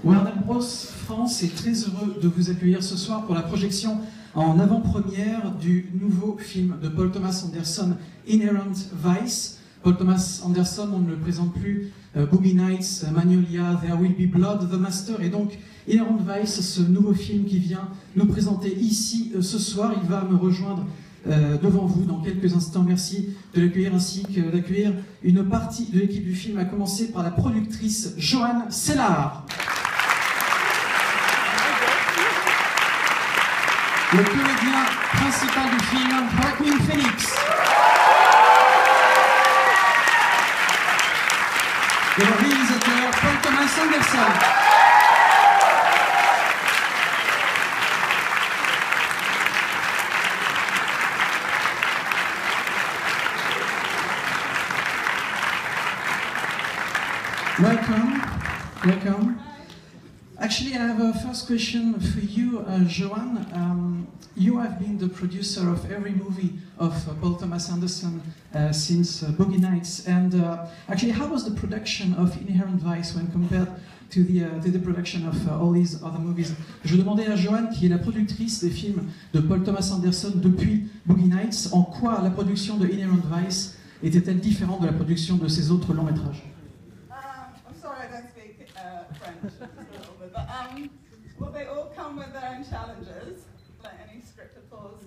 Warner Bros. France est très heureux de vous accueillir ce soir pour la projection en avant-première du nouveau film de Paul Thomas Anderson, Inherent Vice. Paul Thomas Anderson, on ne le présente plus, Boogie Nights, Magnolia, There Will Be Blood, The Master, et donc Inherent Vice, ce nouveau film qui vient nous présenter ici ce soir. Il va me rejoindre devant vous dans quelques instants. Merci de l'accueillir ainsi que d'accueillir une partie de l'équipe du film, à commencer par la productrice Joanne Sellard. Le comédien principal du film, Joaquin Phoenix. Et le réalisateur, Paul Thomas Anderson. Welcome. Welcome. Actually, I have a first question for you, Joanne. You have been the producer of every movie of Paul Thomas Anderson since Boogie Nights. And actually, how was the production of Inherent Vice when compared to the production of all these other movies? Je demandais à Joanne, qui est la productrice des films de Paul Thomas Anderson depuis Boogie Nights, en quoi la production de Inherent Vice était-elle différente de la production de ses autres longs métrages? Well, they all come with their own challenges, like any script, of course,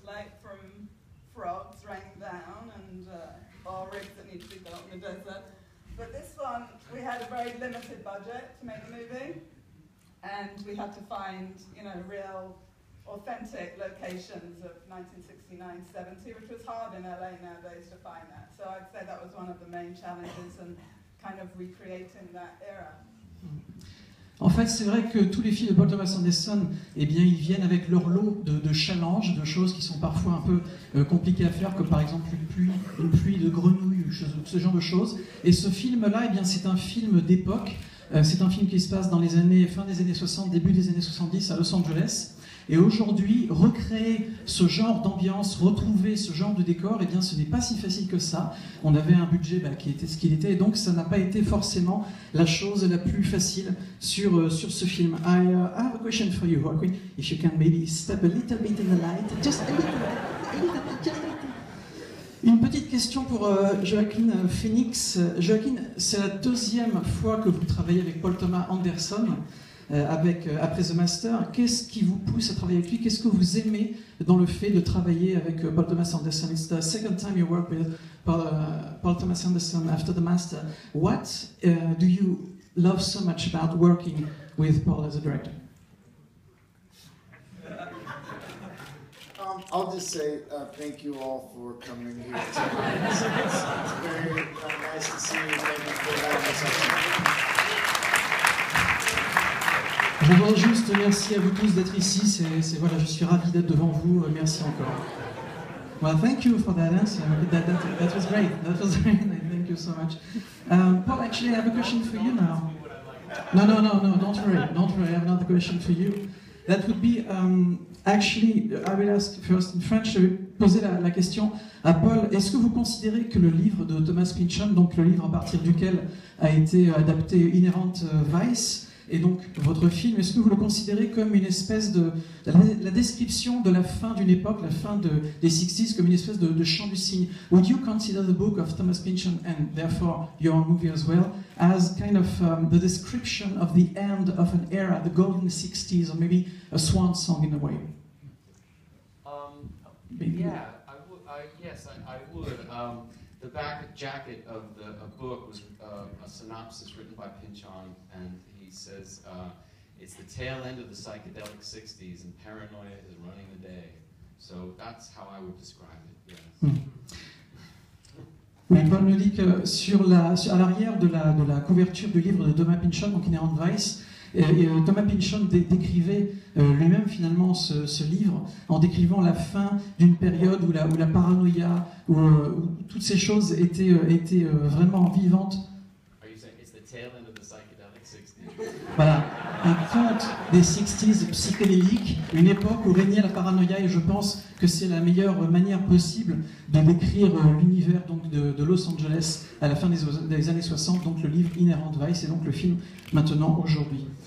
like from frogs raining down and oil rigs that need to be built in the desert. But this one, we had a very limited budget to make the movie, and we had to find, you know, real, authentic locations of 1969-70, which was hard in LA nowadays to find that. So I'd say that was one of the main challenges, and kind of recreating that era. En fait, c'est vrai que tous les films de Paul Thomas Anderson, eh bien, ils viennent avec leur lot de challenges, de choses qui sont parfois un peu compliquées à faire, comme par exemple une pluie de grenouilles, ce genre de choses. Et ce film-là, eh bien, c'est un film d'époque. C'est un film qui se passe dans les années, fin des années 60, début des années 70 à Los Angeles. Et aujourd'hui, recréer ce genre d'ambiance, retrouver ce genre de décor, eh bien, ce n'est pas si facile que ça. On avait un budget qui était ce qu'il était, et donc ça n'a pas été forcément la chose la plus facile sur ce film. I have a question for you, Joaquin. If you can maybe step a little bit in the light, just a little bit. Une petite question pour Joaquin Phoenix. Joaquin, c'est la deuxième fois que vous travaillez avec Paul Thomas Anderson. Après The Master, qu'est-ce qui vous pousse à travailler avec lui? Qu'est-ce que vous aimez dans le fait de travailler avec Paul Thomas Anderson? It's the second time you work with Paul Thomas Anderson after The Master. What do you love so much about working with Paul as a director? I'll just say thank you all for coming here tonight. It's very nice to see you. Thank you for having us. Je voudrais juste merci à vous tous d'être ici. Voilà, je suis ravi d'être devant vous. Merci encore. Well, thank you for that answer. That was great. That was great. Thank you so much. Paul, actually, I have a question for you now. No, don't worry. Don't worry. I have another question for you. That would be, actually, I will ask first in French. Je vais poser la question à Paul. Est-ce que vous considérez que le livre de Thomas Pynchon, donc le livre à partir duquel a été adapté Inherent Vice, et donc votre film, est-ce que vous le considérez comme une espèce de la description de la fin d'une époque, la fin des 60s, comme une espèce de chant du cygne? Would you consider the book of Thomas Pynchon, and therefore your movie as well, as kind of the description of the end of an era, the golden 60s, or maybe a swan song in a way? Yeah, yes, I would. The back jacket of the book was a synopsis written by Pynchon, and he says it's the tail end of the psychedelic 60s and paranoia is running the day. So that's how I would describe it, yes. Oui, Paul nous dit que à l'arrière de la couverture du livre de Thomas Pynchon, donc Inherent Vice, Thomas Pynchon décrivait lui-même finalement ce livre en décrivant la fin d'une période où la paranoïa, où toutes ces choses étaient vraiment vivantes. Are you saying it's the tail end of the psychedelic 60s. Voilà, un conte des 60s psychédélique, une époque où régnait la paranoïa, et je pense que c'est la meilleure manière possible de décrire l'univers donc de Los Angeles à la fin des années 60, donc le livre Inherent Vice et donc le film maintenant aujourd'hui.